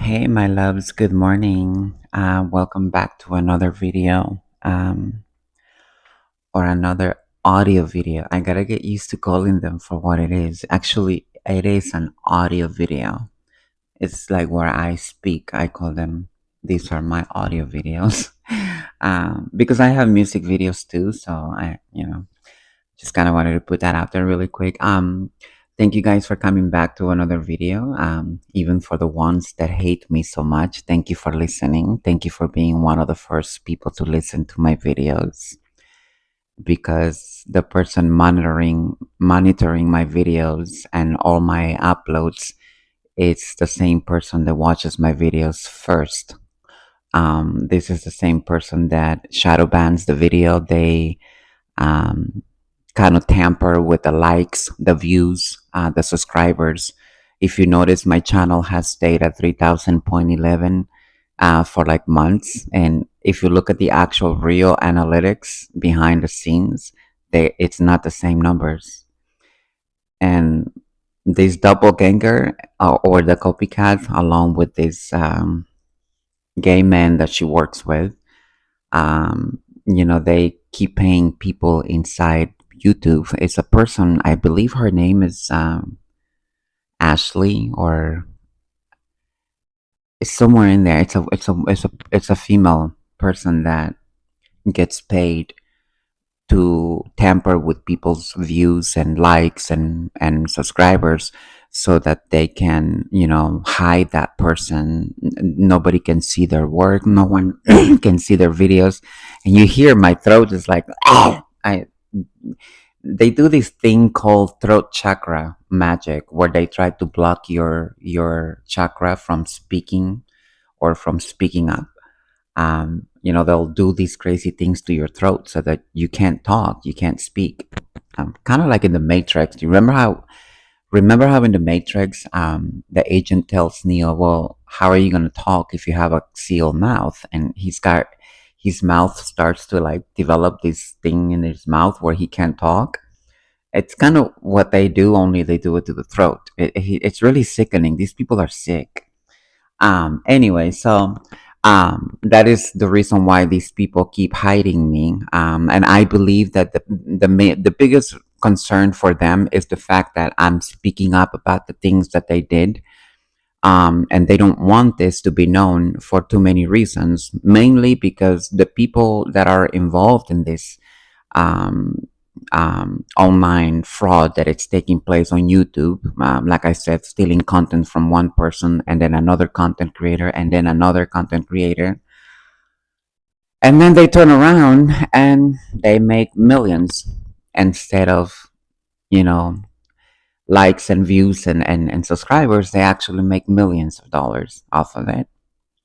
Hey, my loves, good morning. Welcome back to another video or another audio video. I gotta get used to calling them for what it is. Actually, it is an audio video. It's like where I speak, I call them, these are my audio videos. Because I have music videos too, so just kind of wanted to put that out there really quick. Thank you guys for coming back to another video. Even for the ones that hate me so much, thank you for listening. Thank you for being one of the first people to listen to my videos, because the person monitoring my videos and all my uploads, it's the same person that watches my videos first. This is the same person that shadow bans the video. They um, kind of tamper with the likes, the views, the subscribers. If you notice, my channel has stayed at 3,000.11 for like months. And if you look at the actual real analytics behind the scenes, it's not the same numbers. And this doppelganger or the copycat, along with this gay man that she works with, they keep paying people inside YouTube. It's a person, I believe her name is Ashley, or it's somewhere in there. It's a female person that gets paid to tamper with people's views and likes and subscribers, so that they can hide that person. Nobody can see their work, no one can see their videos. And you hear my throat is like I they do this thing called throat chakra magic, where they try to block your chakra from speaking or from speaking up. They'll do these crazy things to your throat so that you can't talk, you can't speak. Kind of like in the Matrix. You remember how in the Matrix, the agent tells Neo, "Well, how are you going to talk if you have a sealed mouth?" And his mouth starts to like develop this thing in his mouth where he can't talk. It's kind of what they do, only they do it to the throat. It's really sickening. These people are sick. Anyway, so that is the reason why these people keep hiding me. And I believe that the biggest concern for them is the fact that I'm speaking up about the things that they did. And they don't want this to be known for too many reasons, mainly because the people that are involved in this um, online fraud that it's taking place on YouTube. Like I said, stealing content from one person and then another content creator and then another content creator. And then they turn around and they make millions instead of, you know, likes and views and subscribers. They actually make millions of dollars off of it,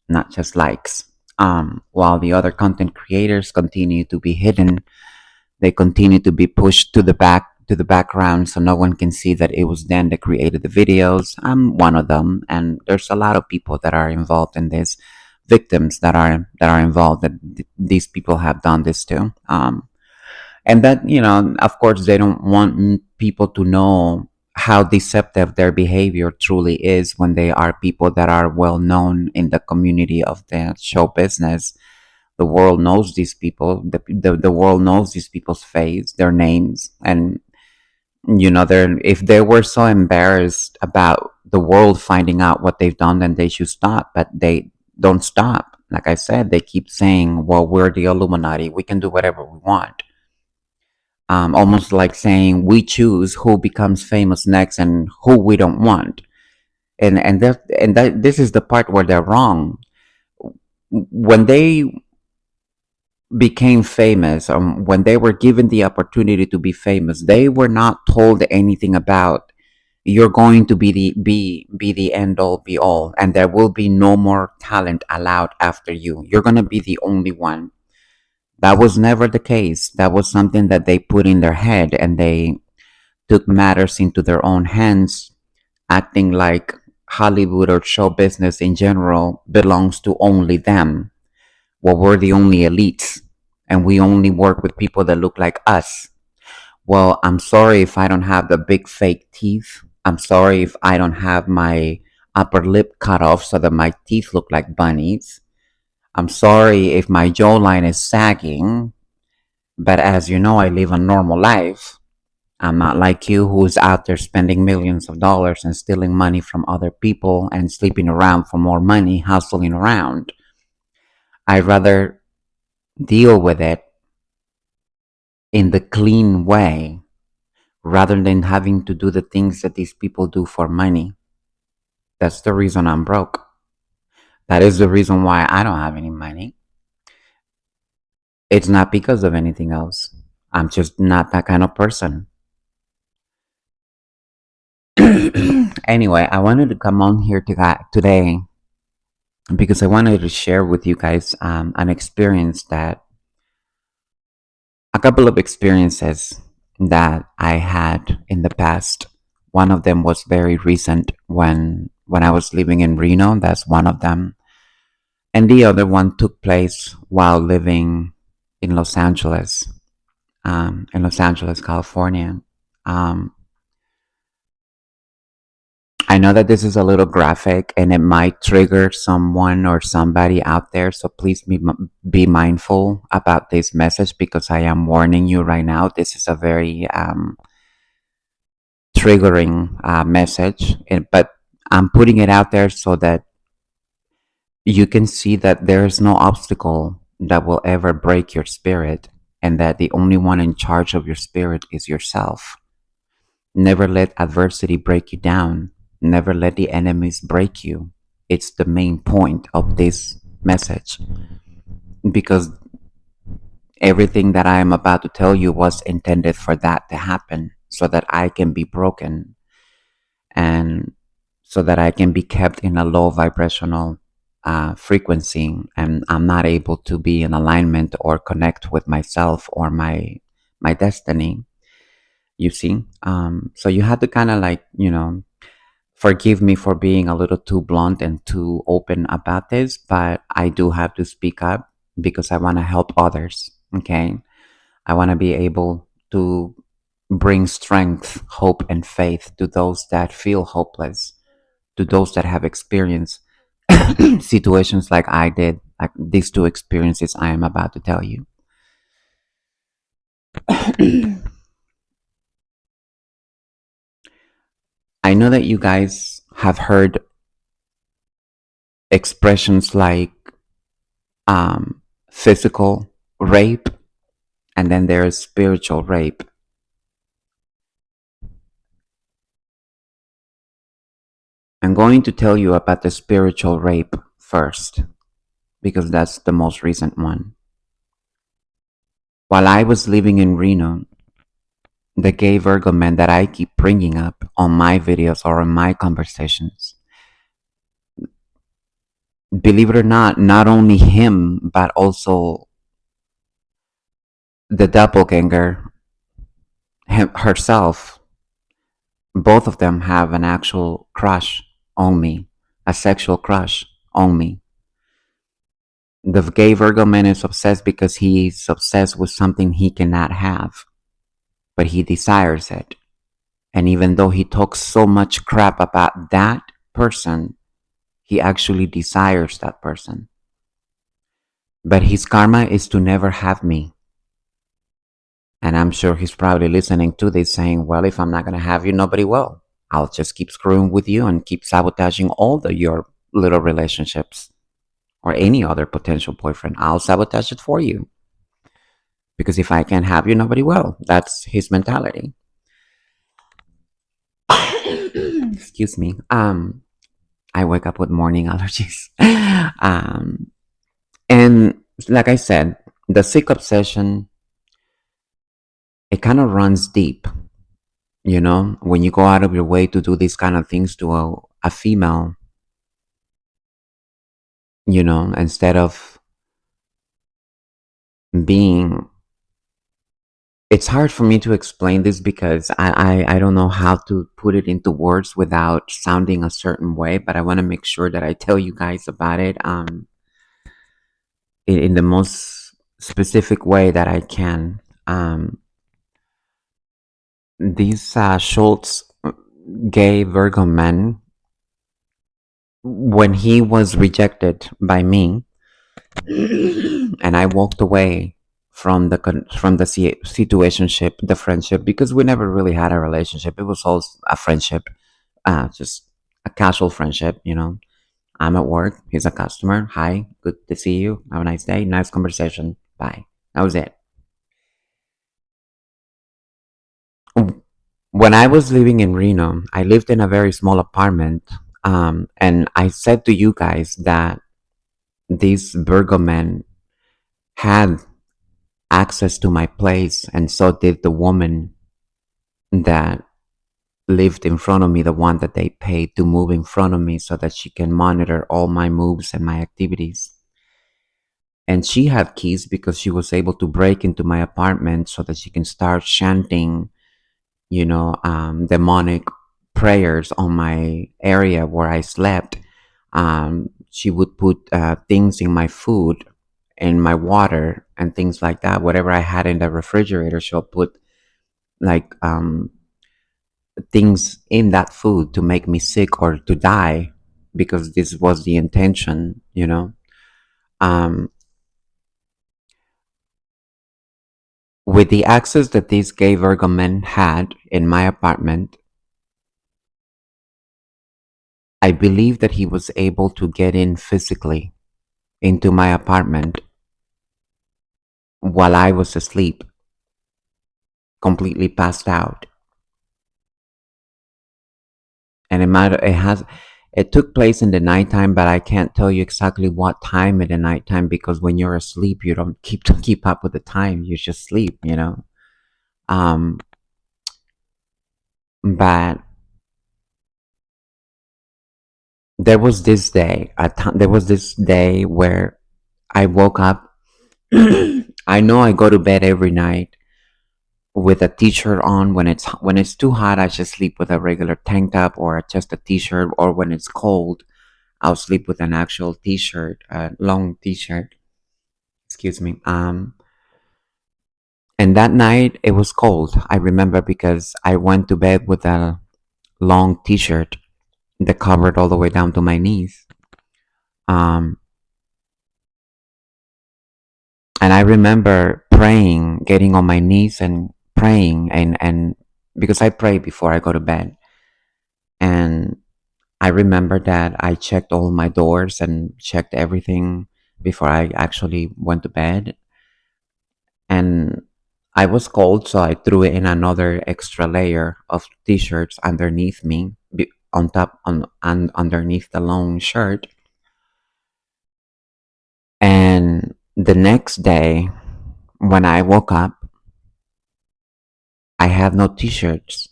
not just likes. While the other content creators continue to be hidden, they continue to be pushed to the background, so no one can see that it was them that created the videos. I'm one of them, and there's a lot of people that are involved in this, victims that are involved, that these people have done this to. And that, of course, they don't want people to know how deceptive their behavior truly is when they are people that are well known in the community of the show business. The world knows these people. The world knows these people's face, their names, and they're, if they were so embarrassed about the world finding out what they've done, then they should stop. But they don't stop. Like I said, they keep saying, "Well, we're the Illuminati. We can do whatever we want." Almost like saying we choose who becomes famous next and who we don't want. And this is the part where they're wrong. When they became famous, when they were given the opportunity to be famous, they were not told anything about, you're going to be the end all be all, and there will be no more talent allowed after you. You're going to be the only one. That was never the case. That was something that they put in their head, and they took matters into their own hands, acting like Hollywood or show business in general belongs to only them. Well, we're the only elites, and we only work with people that look like us. Well, I'm sorry if I don't have the big fake teeth. I'm sorry if I don't have my upper lip cut off so that my teeth look like bunnies. I'm sorry if my jawline is sagging, but as you know, I live a normal life. I'm not like you who's out there spending millions of dollars and stealing money from other people and sleeping around for more money, hustling around. I'd rather deal with it in the clean way rather than having to do the things that these people do for money. That's the reason I'm broke. That is the reason why I don't have any money. It's not because of anything else. I'm just not that kind of person. Anyway, I wanted to come on here today because I wanted to share with you guys an experience that a couple of experiences that I had in the past. One of them was very recent when I was living in Reno. That's one of them, and the other one took place while living in Los Angeles, California. Um, I know that this is a little graphic and it might trigger someone or somebody out there. So please be mindful about this message because I am warning you right now. This is a very triggering message, but I'm putting it out there so that you can see that there is no obstacle that will ever break your spirit and that the only one in charge of your spirit is yourself. Never let adversity break you down. Never let the enemies break you. It's the main point of this message because everything that I am about to tell you was intended for that to happen so that I can be broken and so that I can be kept in a low vibrational frequency and I'm not able to be in alignment or connect with myself or my destiny. You see, so you had to kind of like forgive me for being a little too blunt and too open about this, but I do have to speak up because I want to help others. Okay, I want to be able to bring strength, hope, and faith to those that feel hopeless, to those that have experienced situations like I did, like these two experiences I am about to tell you. I know that you guys have heard expressions like physical rape and then there is spiritual rape. I'm going to tell you about the spiritual rape first because that's the most recent one. While I was living in Reno, the gay Virgo man that I keep bringing up on my videos or in my conversations, believe it or not only him, but also the doppelganger herself, both of them have an actual crush on me, a sexual crush on me. The gay Virgo man is obsessed because he's obsessed with something he cannot have, but he desires it. And even though he talks so much crap about that person, he actually desires that person. But his karma is to never have me. And I'm sure he's probably listening to this saying, well, if I'm not going to have you, nobody will. I'll just keep screwing with you and keep sabotaging your little relationships or any other potential boyfriend. I'll sabotage it for you. Because if I can't have you, nobody will. That's his mentality. Excuse me. I wake up with morning allergies. And like I said, the sick obsession, it kind of runs deep. When you go out of your way to do these kind of things to a female, instead of being, it's hard for me to explain this because I don't know how to put it into words without sounding a certain way, but I want to make sure that I tell you guys about it in the most specific way that I can. These Schultz gay Virgo men, when he was rejected by me, and I walked away from from the situationship, the friendship, because we never really had a relationship. It was all a friendship, just a casual friendship. I'm at work. He's a customer. Hi, good to see you. Have a nice day. Nice conversation. Bye. That was it. When I was living in Reno, I lived in a very small apartment. And I said to you guys that this Virgo man had access to my place, and so did the woman that lived in front of me, the one that they paid to move in front of me so that she can monitor all my moves and my activities. And she had keys because she was able to break into my apartment so that she can start chanting, demonic prayers on my area where I slept. She would put things in my food, in my water, and things like that. Whatever I had in the refrigerator, she'll put like things in that food to make me sick or to die, because this was the intention. Um, with the access that this gay Virgo man had in my apartment, I believe that he was able to get in physically into my apartment while I was asleep, completely passed out. And it took place in the nighttime, but I can't tell you exactly what time in the nighttime, because when you're asleep, you don't keep up with the time. You just sleep. Um, but there was this day where I woke up. I know I go to bed every night with a t-shirt on. When it's too hot, I just sleep with a regular tank top or just a t-shirt, or when it's cold, I'll sleep with an actual t-shirt, a long t-shirt. Excuse me. And that night it was cold. I remember because I went to bed with a long t-shirt that covered all the way down to my knees. Um, and I remember praying, getting on my knees and praying, and because I pray before I go to bed. And I remember that I checked all my doors and checked everything before I actually went to bed. And I was cold, so I threw in another extra layer of t-shirts underneath me, on top on and underneath the long shirt. And the next day, when I woke up, I had no t-shirts.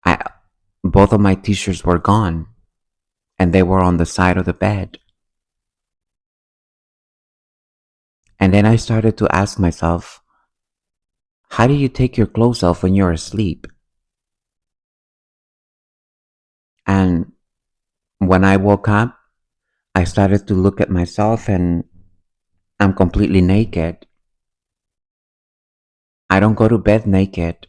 I Both of my t-shirts were gone, and they were on the side of the bed. And then I started to ask myself, how do you take your clothes off when you're asleep? And when I woke up, I started to look at myself, and I'm completely naked. I don't go to bed naked.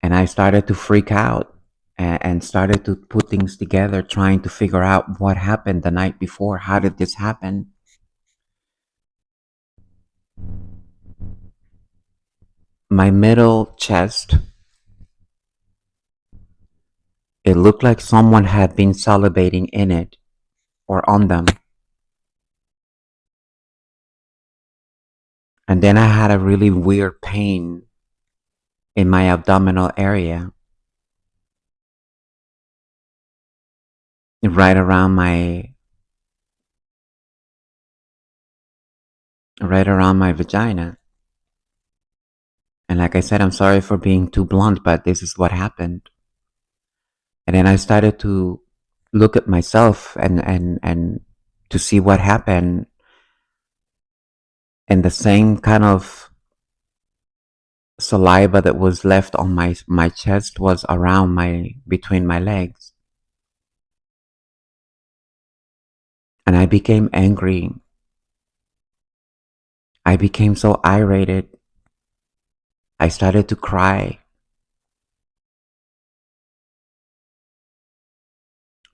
And I started to freak out, and started to put things together, trying to figure out what happened the night before. How did this happen? My middle chest, it looked like someone had been salivating in it or on them. And then I had a really weird pain in my abdominal area, right around my vagina. And like I said, I'm sorry for being too blunt, but this is what happened. And then I started to look at myself, and to see what happened. And the same kind of saliva that was left on my chest was around between my legs. And I became angry. I became so irritated. I started to cry.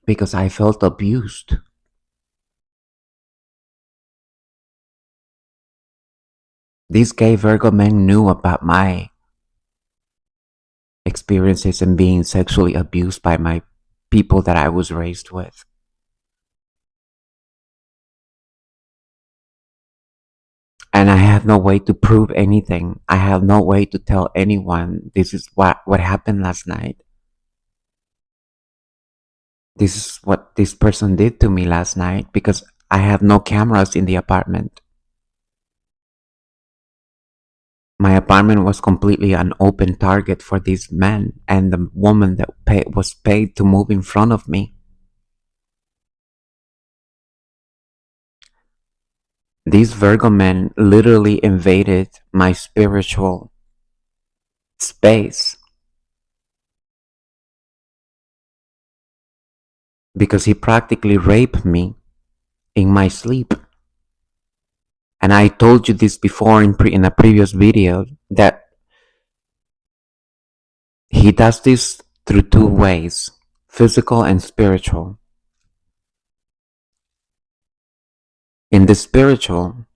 because I felt abused. These gay Virgo men knew about my experiences in being sexually abused by my people that I was raised with. And I have no way to prove anything. I have no way to tell anyone this is what happened last night. This is what this person did to me last night because I have no cameras in the apartment. My apartment was completely an open target for these men and the woman that was paid to move in front of me. These Virgo men literally invaded my spiritual space because he practically raped me in my sleep. And I told you this before in a previous video that he does this through two ways, physical and spiritual. In the spiritual,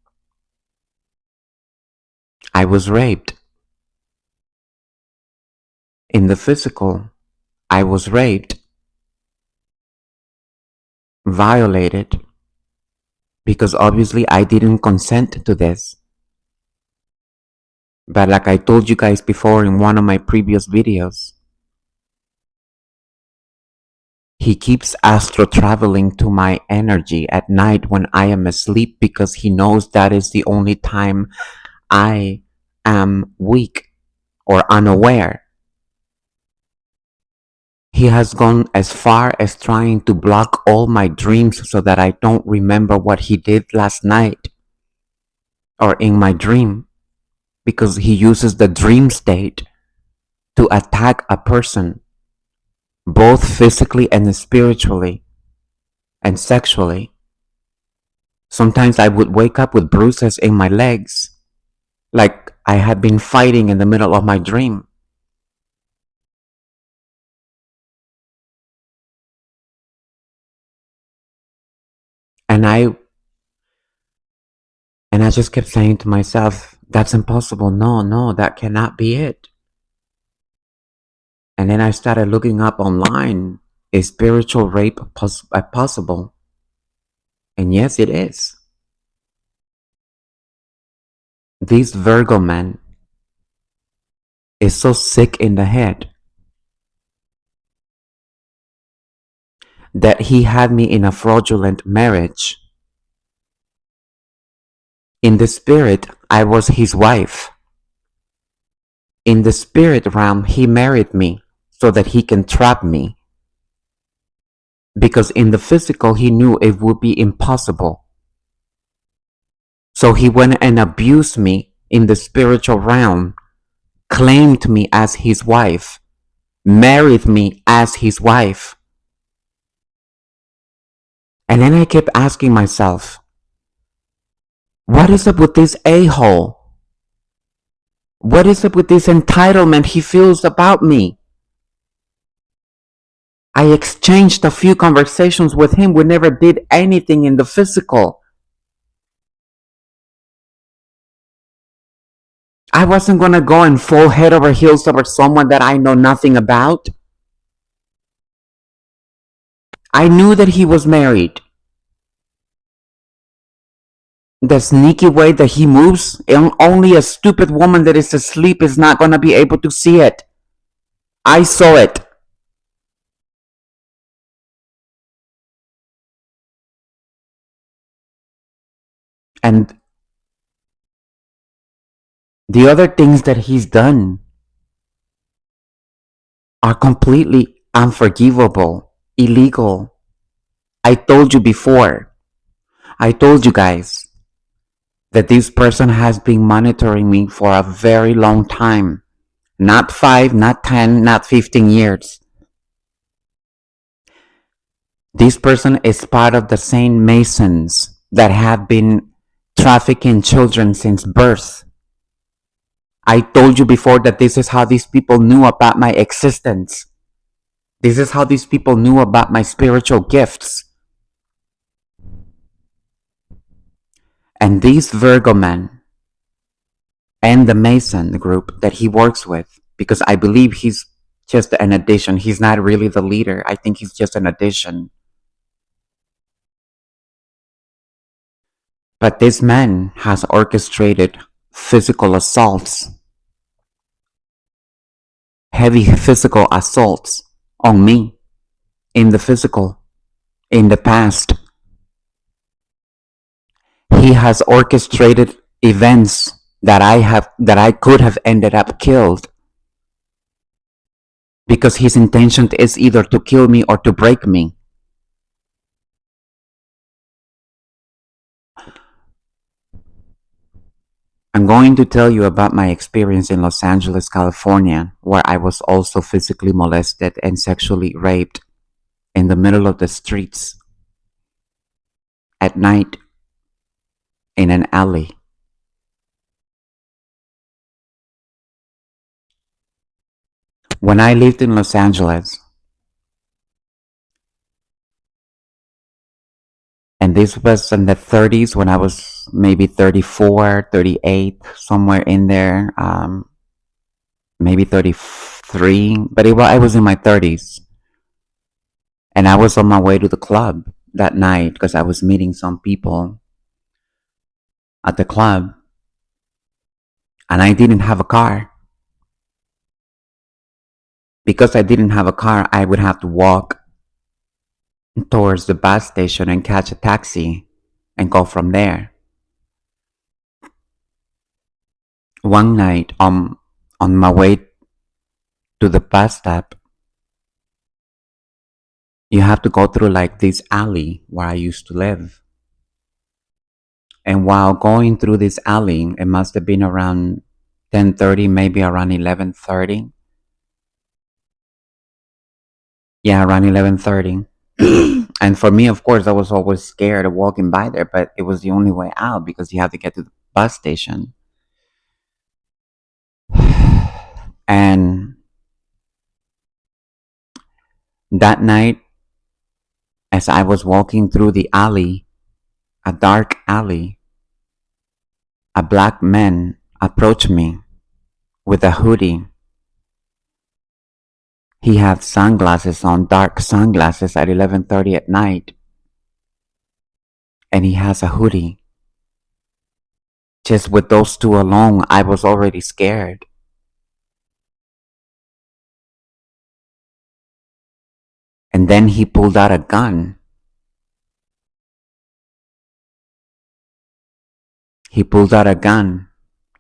I was raped. In the physical, I was raped, violated, because obviously I didn't consent to this. But like I told you guys before in one of my previous videos, he keeps astro traveling to my energy at night when I am asleep because he knows that is the only time I am weak or unaware. He has gone as far as trying to block all my dreams so that I don't remember what he did last night or in my dream, because he uses the dream state to attack a person, both physically and spiritually and sexually. Sometimes I would wake up with bruises in my legs, like I had been fighting in the middle of my dream. And I just kept saying to myself, that's impossible. No, that cannot be it. And then I started looking up online, is spiritual rape possible? And yes, it is. This Virgo man is so sick in the head that he had me in a fraudulent marriage. In the spirit, I was his wife. In the spirit realm, he married me so that he can trap me. Because in the physical, he knew it would be impossible. So he went and abused me in the spiritual realm, claimed me as his wife, married me as his wife. And then I kept asking myself, what is up with this a-hole? What is up with this entitlement he feels about me? I exchanged a few conversations with him. We never did anything in the physical. I wasn't going to go and fall head over heels over someone that I know nothing about. I knew that he was married. The sneaky way that he moves, only a stupid woman that is asleep is not going to be able to see it. I saw it. And the other things that he's done are completely unforgivable, illegal. I told you before. I told you guys that this person has been monitoring me for a very long time. Not 5, not 10, not 15 years. This person is part of the same Masons that have been trafficking children since birth. I told you before that this is how these people knew about my existence. This is how these people knew about my spiritual gifts. And these Virgo men and the Mason group that he works with, because I believe he's just an addition. He's not really the leader. I think he's just an addition. But this man has orchestrated physical assaults, heavy physical assaults on me in the physical, in the past. He has orchestrated events that I could have ended up killed, because his intention is either to kill me or to break me. I'm going to tell you about my experience in Los Angeles, California, where I was also physically molested and sexually raped in the middle of the streets at night in an alley. When I lived in Los Angeles, and this was in the 30s when I was maybe 34, 38, somewhere in there, maybe 33, but I was in my 30s. And I was on my way to the club that night because I was meeting some people at the club, and I didn't have a car. Because I didn't have a car, I would have to walk towards the bus station and catch a taxi and go from there. One night, on my way to the bus stop, you have to go through like this alley where I used to live. And while going through this alley, it must have been around 10:30, maybe around 11:30. Yeah, around 11:30. And for me, of course, I was always scared of walking by there, but it was the only way out because you have to get to the bus station. And that night, as I was walking through the alley, a dark alley, a black man approached me with a hoodie. He had sunglasses on, dark sunglasses at 11:30 at night, and he has a hoodie. Just with those two alone, I was already scared. And then he pulled out a gun. He pulled out a gun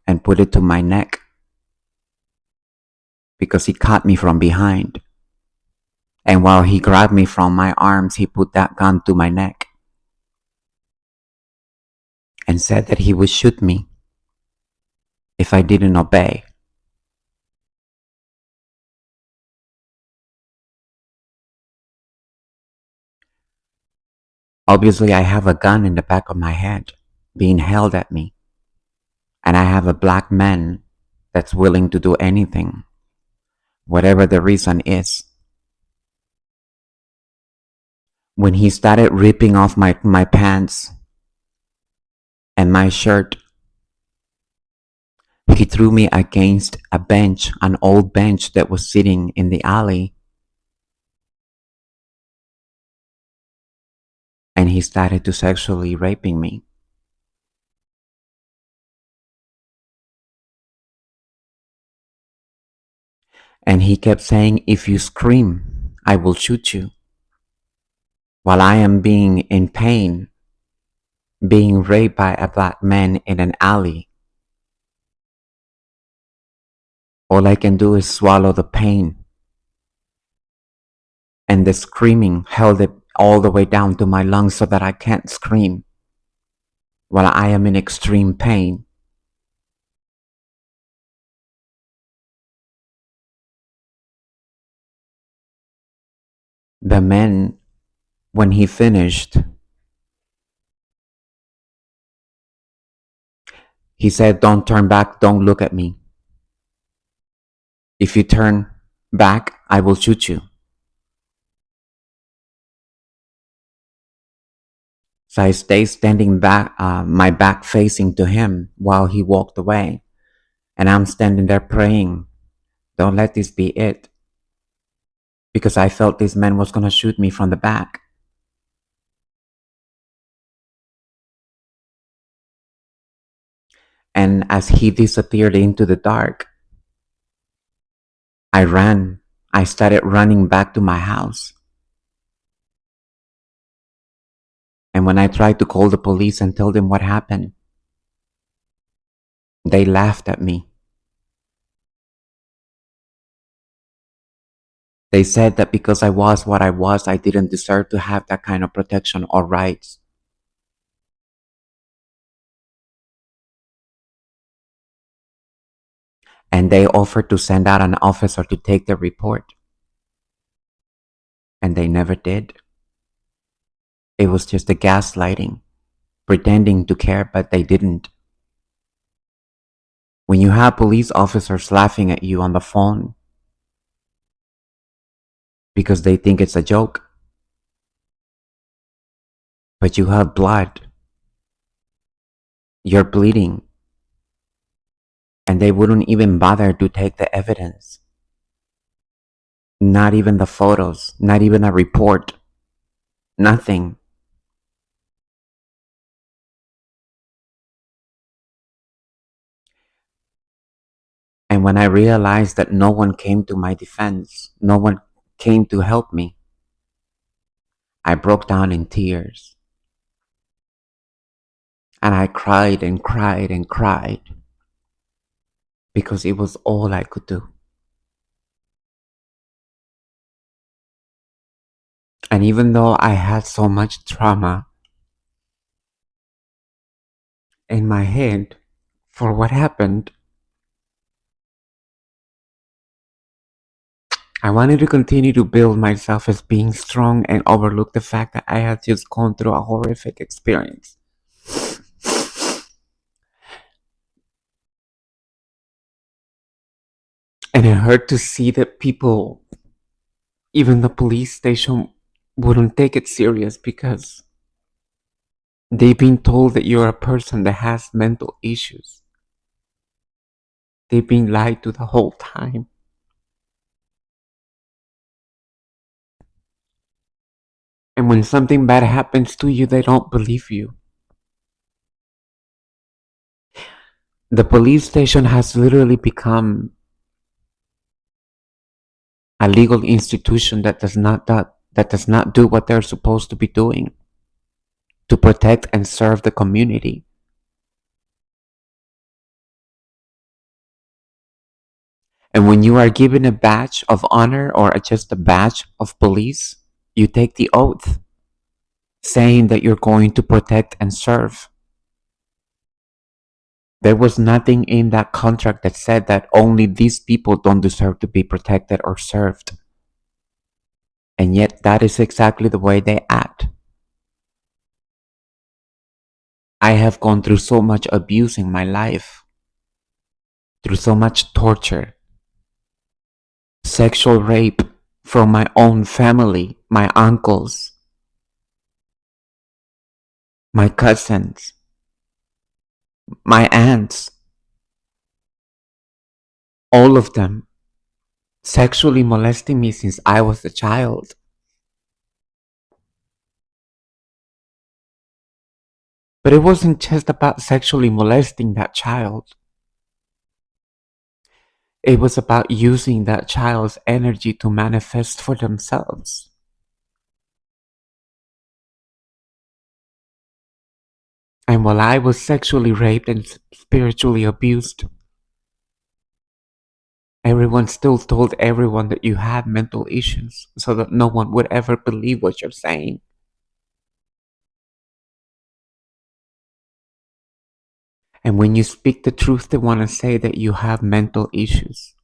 and put it to my neck because he caught me from behind. And while he grabbed me from my arms, he put that gun to my neck and said that he would shoot me if I didn't obey. Obviously, I have a gun in the back of my head being held at me, and I have a black man that's willing to do anything, whatever the reason is. When he started ripping off my pants and my shirt, he threw me against a bench, an old bench that was sitting in the alley, and he started to sexually raping me. And he kept saying, if you scream, I will shoot you. While I am being in pain, being raped by a black man in an alley, all I can do is swallow the pain. And the screaming held it all the way down to my lungs so that I can't scream while I am in extreme pain. The man, when he finished, he said, don't turn back, don't look at me. If you turn back, I will shoot you. So I stayed standing back, my back facing to him while he walked away. And I'm standing there praying, don't let this be it. Because I felt this man was going to shoot me from the back. And as he disappeared into the dark, I ran. I started running back to my house. And when I tried to call the police and tell them what happened, they laughed at me. They said that because I was what I was, I didn't deserve to have that kind of protection or rights. And they offered to send out an officer to take the report. And they never did. It was just a gaslighting, pretending to care, but they didn't. When you have police officers laughing at you on the phone because they think it's a joke, but you have blood, you're bleeding, and they wouldn't even bother to take the evidence. Not even the photos, not even a report, nothing. And when I realized that no one came to my defense, no one came to help me, I broke down in tears. And I cried and cried and cried because it was all I could do. And even though I had so much trauma in my head for what happened, I wanted to continue to build myself as being strong and overlook the fact that I had just gone through a horrific experience. And it hurt to see that people, even the police station, wouldn't take it serious because they've been told that you're a person that has mental issues. They've been lied to the whole time. And when something bad happens to you, they don't believe you. The police station has literally become a legal institution that does not do what they're supposed to be doing to protect and serve the community. And when you are given a badge of honor or just a badge of police, you take the oath saying that you're going to protect and serve. There was nothing in that contract that said that only these people don't deserve to be protected or served. And yet that is exactly the way they act. I have gone through so much abuse in my life, through so much torture, sexual rape from my own family, my uncles, my cousins, my aunts, all of them sexually molesting me since I was a child. But it wasn't just about sexually molesting that child. It was about using that child's energy to manifest for themselves. And while I was sexually raped and spiritually abused, everyone still told everyone that you had mental issues so that no one would ever believe what you're saying. And when you speak the truth, they want to say that you have mental issues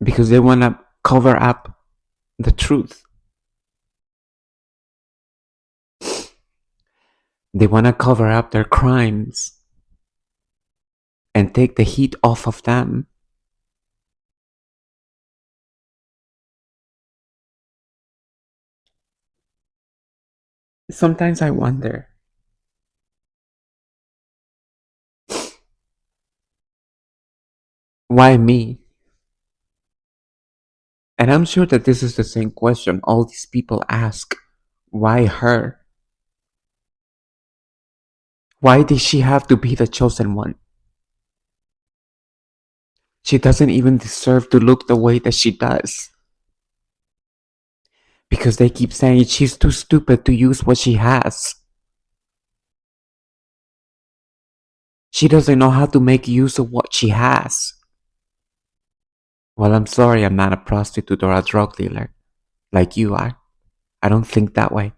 because they want to cover up the truth. They want to cover up their crimes and take the heat off of them. Sometimes I wonder, why me? And I'm sure that this is the same question all these people ask. Why her? Why did she have to be the chosen one? She doesn't even deserve to look the way that she does. Because they keep saying she's too stupid to use what she has. She doesn't know how to make use of what she has. Well, I'm sorry, I'm not a prostitute or a drug dealer like you are. I don't think that way.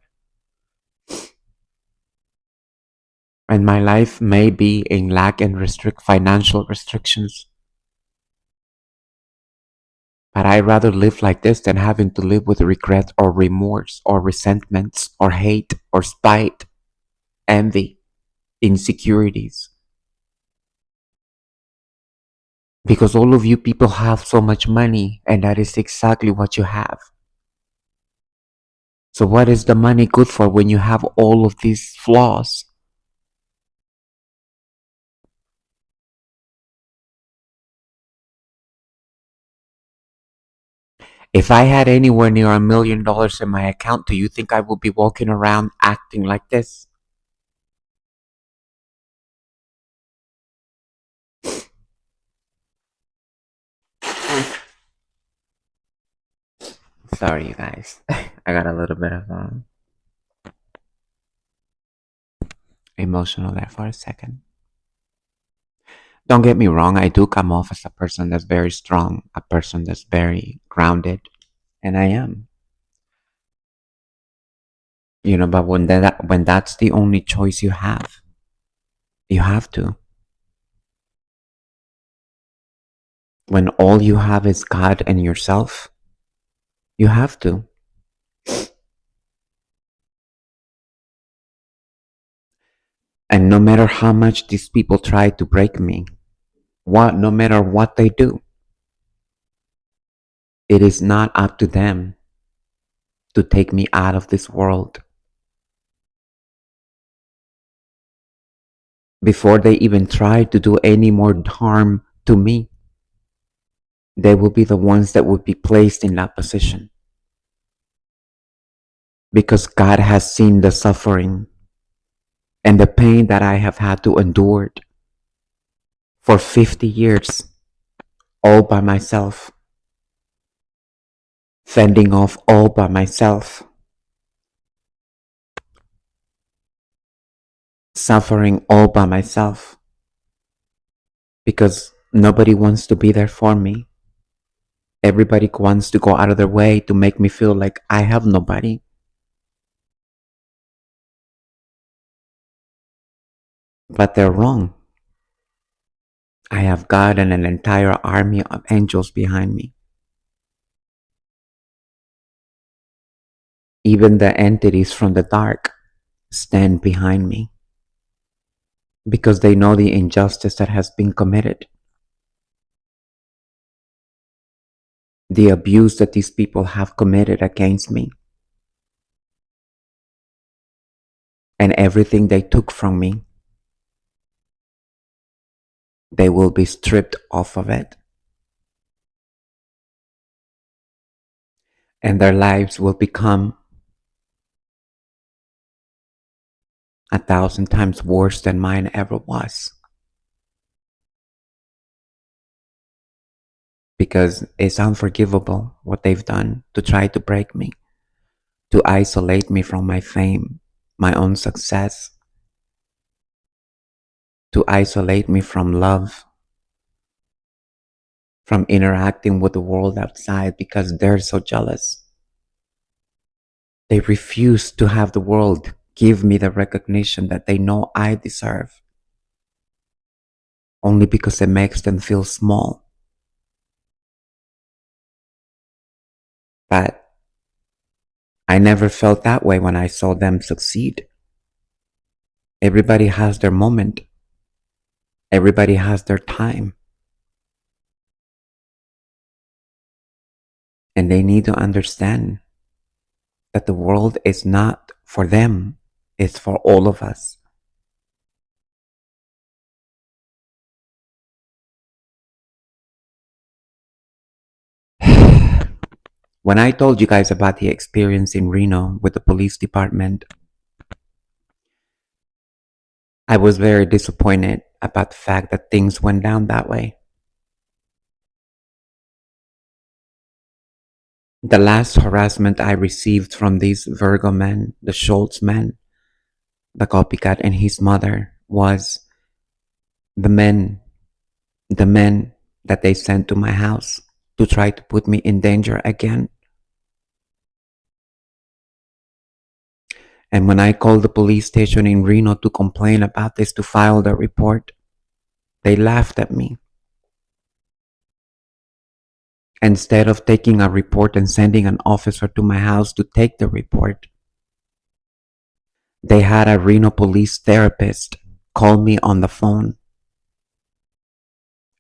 And my life may be in lack and financial restrictions. But I'd rather live like this than having to live with regret or remorse or resentments or hate or spite, envy, insecurities. Because all of you people have so much money, and that is exactly what you have. So what is the money good for when you have all of these flaws? If I had anywhere near $1 million in my account, do you think I would be walking around acting like this? Sorry, you guys. I got a little bit of emotional there for a second. Don't get me wrong, I do come off as a person that's very strong, a person that's very grounded, and I am. But when that's the only choice you have to. When all you have is God and yourself, you have to. And no matter how much these people try to break me, no matter what they do, it is not up to them to take me out of this world. Before they even try to do any more harm to me, they will be the ones that would be placed in that position. Because God has seen the suffering and the pain that I have had to endure for 50 years, all by myself, fending off all by myself, suffering all by myself, because nobody wants to be there for me. Everybody wants to go out of their way to make me feel like I have nobody. But they're wrong. I have God and an entire army of angels behind me. Even the entities from the dark stand behind me because they know the injustice that has been committed, the abuse that these people have committed against me, and everything they took from me. They will be stripped off of it, and their lives will become 1,000 times worse than mine ever was. Because it's unforgivable what they've done to try to break me, to isolate me from my fame, my own success, to isolate me from love, from interacting with the world outside because they're so jealous. They refuse to have the world give me the recognition that they know I deserve, only because it makes them feel small. But I never felt that way when I saw them succeed. Everybody has their moment. Everybody has their time. And they need to understand that the world is not for them. It's for all of us. When I told you guys about the experience in Reno with the police department, I was very disappointed about the fact that things went down that way. The last harassment I received from these Virgo men, the Schultz men, the copycat and his mother, was the men, the men that they sent to my house to try to put me in danger again. And when I called the police station in Reno to complain about this, to file the report, they laughed at me. Instead of taking a report and sending an officer to my house to take the report, they had a Reno police therapist call me on the phone.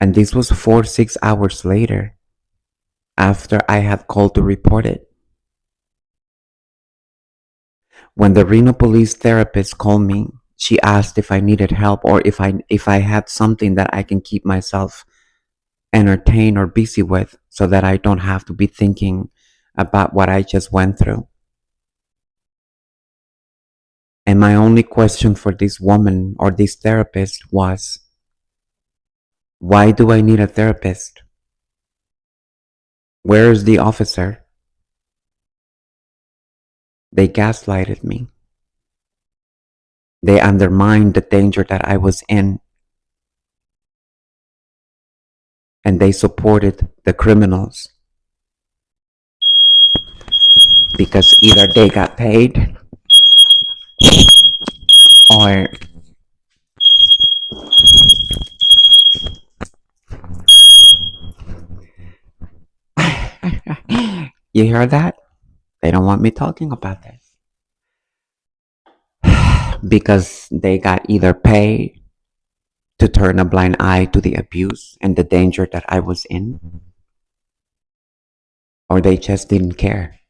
And this was 6 hours later after I had called to report it. When the Reno police therapist called me, she asked if I needed help or if I had something that I can keep myself entertained or busy with so that I don't have to be thinking about what I just went through. And my only question for this woman or this therapist was, why do I need a therapist? Where is the officer? They gaslighted me. They undermined the danger that I was in. And they supported the criminals because either they got paid or you hear that? They don't want me talking about this because they got either paid to turn a blind eye to the abuse and the danger that I was in, or they just didn't care.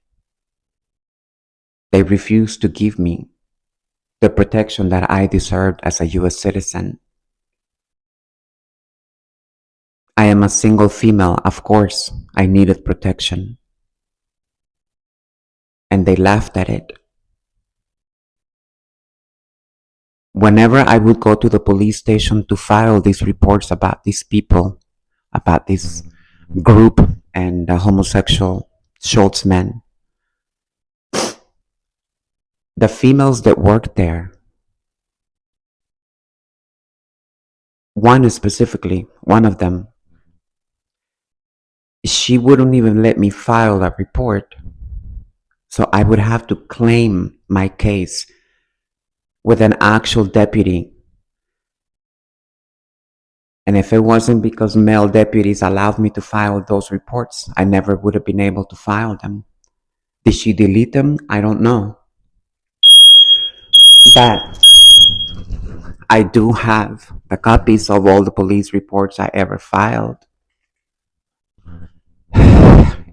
They refused to give me the protection that I deserved as a US citizen. I am a single female, of course, I needed protection. And they laughed at it. Whenever I would go to the police station to file these reports about these people, about this group and the homosexual Schultz men, the females that worked there, one specifically, one of them, she wouldn't even let me file a report. So I would have to claim my case with an actual deputy. And if it wasn't because male deputies allowed me to file those reports, I never would have been able to file them. Did she delete them? I don't know. But I do have the copies of all the police reports I ever filed.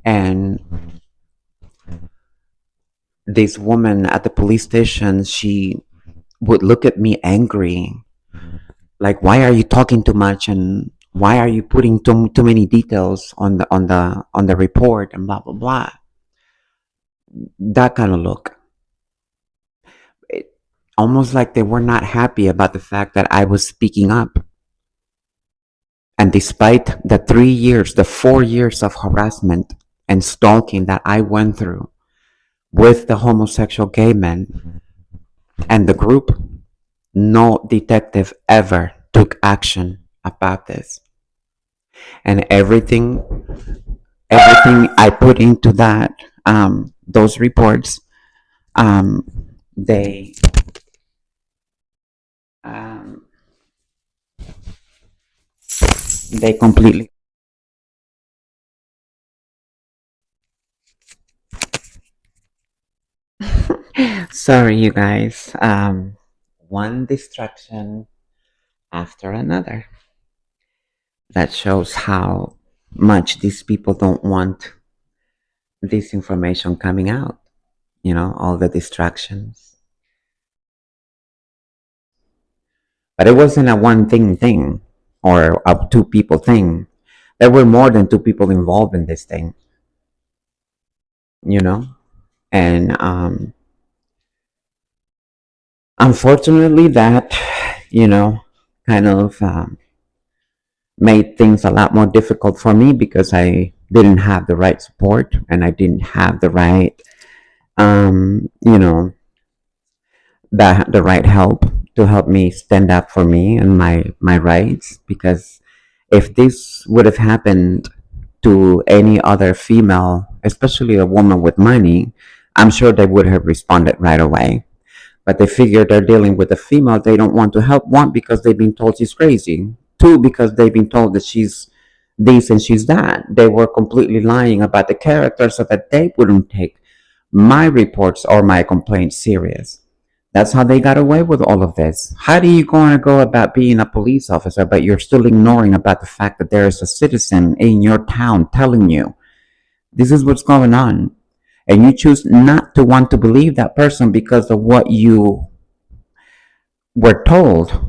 And this woman at the police station, she would look at me angry, like, why are you talking too much and why are you putting too many details on the report and blah blah blah. That kind of look. It, almost like they were not happy about the fact that I was speaking up. And despite the 3 years, the 4 years of harassment and stalking that I went through with the homosexual gay men and the group, no detective ever took action about this. And everything I put into that, those reports, um, they um, they completely. Sorry, you guys. One distraction after another. That shows how much these people don't want this information coming out. You know, all the distractions. But it wasn't a one thing or a two people thing. There were more than two people involved in this thing, you know? And unfortunately, that, you know, kind of made things a lot more difficult for me because I didn't have the right support and I didn't have the right, you know, the right help to help me stand up for me and my rights. Because if this would have happened to any other female, especially a woman with money, I'm sure they would have responded right away. But they figure they're dealing with a female they don't want to help. One, because they've been told she's crazy. Two, because they've been told that she's this and she's that. They were completely lying about the character so that they wouldn't take my reports or my complaints serious. That's how they got away with all of this. How do you going to go about being a police officer, but you're still ignoring about the fact that there is a citizen in your town telling you this is what's going on? And you choose not to want to believe that person because of what you were told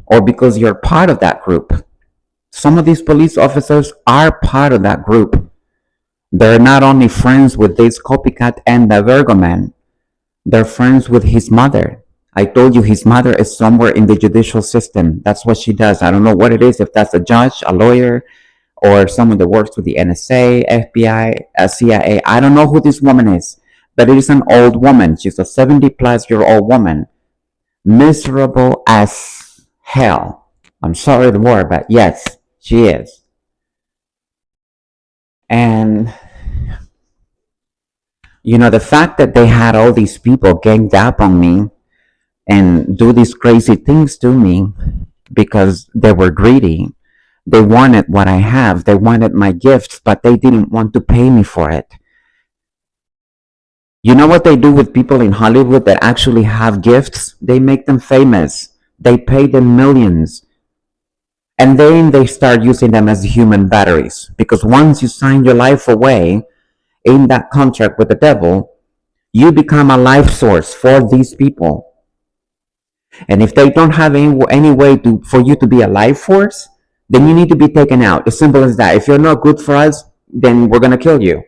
or because you're part of that group. Some of these police officers are part of that group. They're not only friends with this copycat and the Virgo man, they're friends with his mother. I told you his mother is somewhere in the judicial system. That's what she does. I don't know what it is, if that's a judge, a lawyer, or someone that works with the NSA, FBI, CIA. I don't know who this woman is, but it is an old woman. She's a 70-plus-year-old woman. Miserable as hell. I'm sorry the word, but yes, she is. And, you know, the fact that they had all these people ganged up on me and do these crazy things to me because they were greedy. They wanted what I have. They wanted my gifts, but they didn't want to pay me for it. You know what they do with people in Hollywood that actually have gifts? They make them famous. They pay them millions. And then they start using them as human batteries. Because once you sign your life away in that contract with the devil, you become a life source for these people. And if they don't have any way for you to be a life force, then you need to be taken out. As simple as that. If you're not good for us, then we're going to kill you.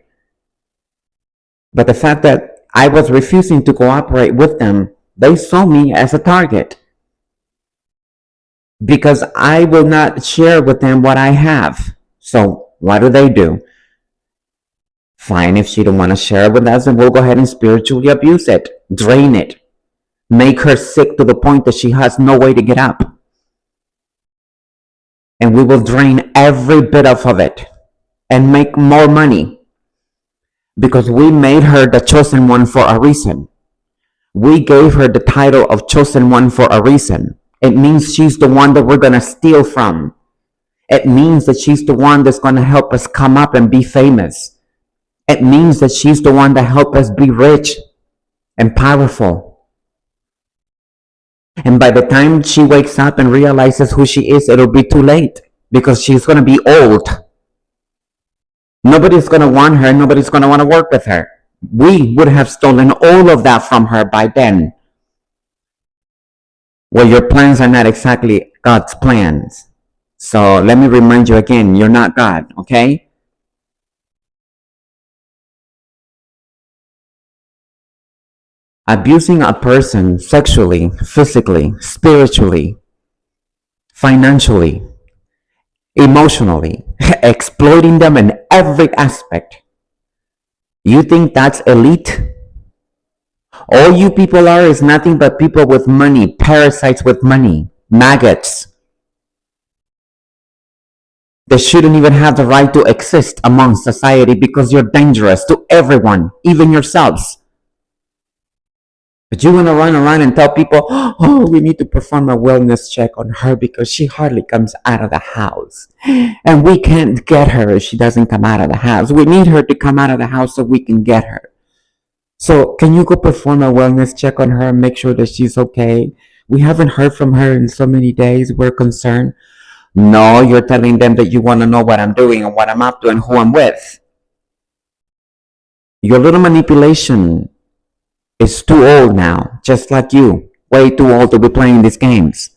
But the fact that I was refusing to cooperate with them, they saw me as a target. Because I will not share with them what I have. So what do? Fine, if she don't want to share with us, then we'll go ahead and spiritually abuse it, drain it, make her sick to the point that she has no way to get up. And we will drain every bit of it and make more money. Because we made her the chosen one for a reason. We gave her the title of chosen one for a reason. It means she's the one that we're going to steal from. It means that she's the one that's going to help us come up and be famous. It means that she's the one that helps us be rich and powerful. And by the time she wakes up and realizes who she is, it'll be too late because she's going to be old. Nobody's going to want her. Nobody's going to want to work with her. We would have stolen all of that from her by then. Well, your plans are not exactly God's plans. So let me remind you again, you're not God, okay? Abusing a person sexually, physically, spiritually, financially, emotionally, exploiting them in every aspect. You think that's elite? All you people are is nothing but people with money, parasites with money, maggots. They shouldn't even have the right to exist among society because you're dangerous to everyone, even yourselves. But you want to run around and tell people, oh, we need to perform a wellness check on her because she hardly comes out of the house. And we can't get her if she doesn't come out of the house. We need her to come out of the house so we can get her. So can you go perform a wellness check on her and make sure that she's okay? We haven't heard from her in so many days. We're concerned. No, you're telling them that you want to know what I'm doing and what I'm up to and who I'm with. Your little manipulation is too old now, just like you. Way too old to be playing these games.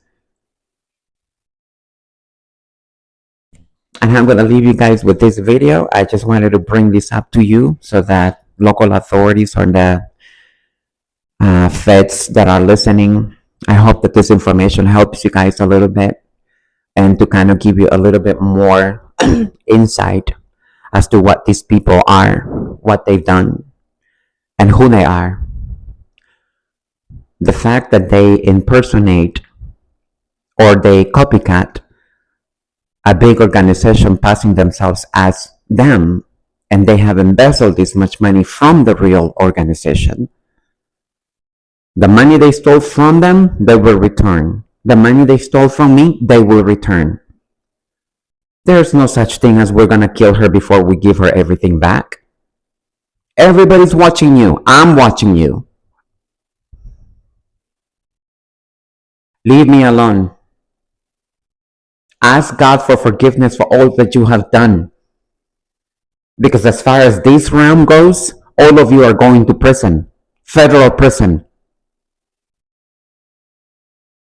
And I'm going to leave you guys with this video. I just wanted to bring this up to you so that local authorities or the feds that are listening, I hope that this information helps you guys a little bit and to kind of give you a little bit more insight as to what these people are, what they've done, and who they are. The fact that they impersonate or they copycat a big organization passing themselves as them, and they have embezzled this much money from the real organization. The money they stole from them, they will return. The money they stole from me, they will return. There's no such thing as we're gonna kill her before we give her everything back. Everybody's watching you. I'm watching you. Leave me alone. Ask God for forgiveness for all that you have done. Because as far as this realm goes, all of you are going to prison. Federal prison.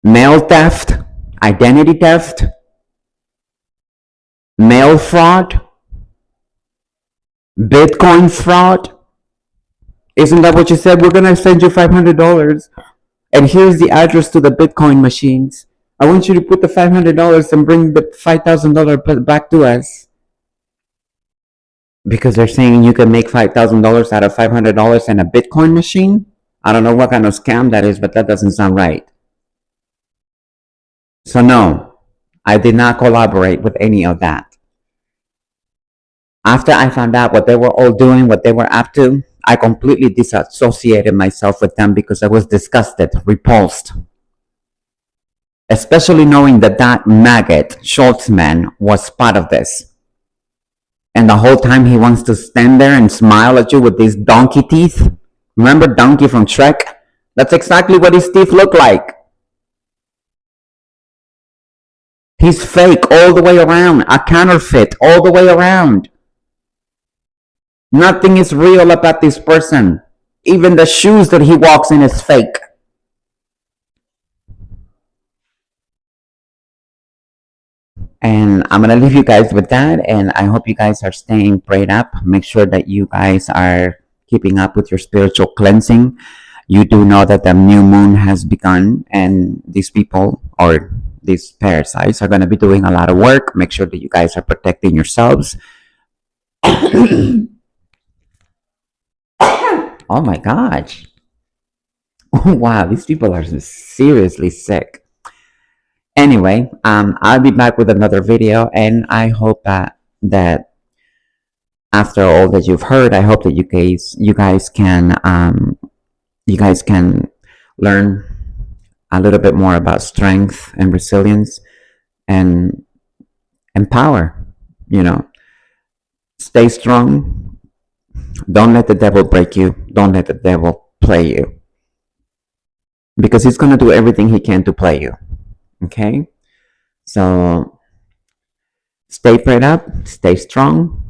Mail theft, identity theft, mail fraud, Bitcoin fraud. Isn't that what you said? We're going to send you $500. And here's the address to the Bitcoin machines. I want you to put the $500 and bring the $5,000 back to us. Because they're saying you can make $5,000 out of $500 in a Bitcoin machine? I don't know what kind of scam that is, but that doesn't sound right. So no, I did not collaborate with any of that. After I found out what they were all doing, what they were up to, I completely disassociated myself with them because I was disgusted, repulsed. Especially knowing that that maggot, Schultzman, was part of this. And the whole time he wants to stand there and smile at you with these donkey teeth. Remember Donkey from Shrek? That's exactly what his teeth look like. He's fake all the way around, a counterfeit all the way around. Nothing is real about this person. Even the shoes that he walks in is fake. And I'm going to leave you guys with that. And I hope you guys are staying prayed up. Make sure that you guys are keeping up with your spiritual cleansing. You do know that the new moon has begun, and these people or these parasites are going to be doing a lot of work. Make sure that you guys are protecting yourselves. Oh my gosh. Wow, these people are seriously sick. Anyway, I'll be back with another video, and I hope that after all that you've heard, I hope that you guys can learn a little bit more about strength and resilience and power. You know, stay strong. Don't let the devil break you. Don't let the devil play you, because he's going to do everything he can to play you. Okay? So stay prayed up, stay strong,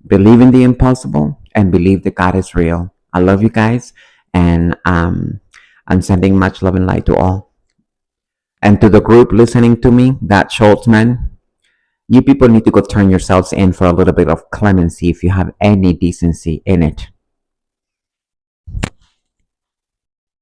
believe in the impossible, and believe that God is real. I love you guys, and I'm sending much love and light to all. And to the group listening to me, that Schultzman, you people need to go turn yourselves in for a little bit of clemency if you have any decency in it.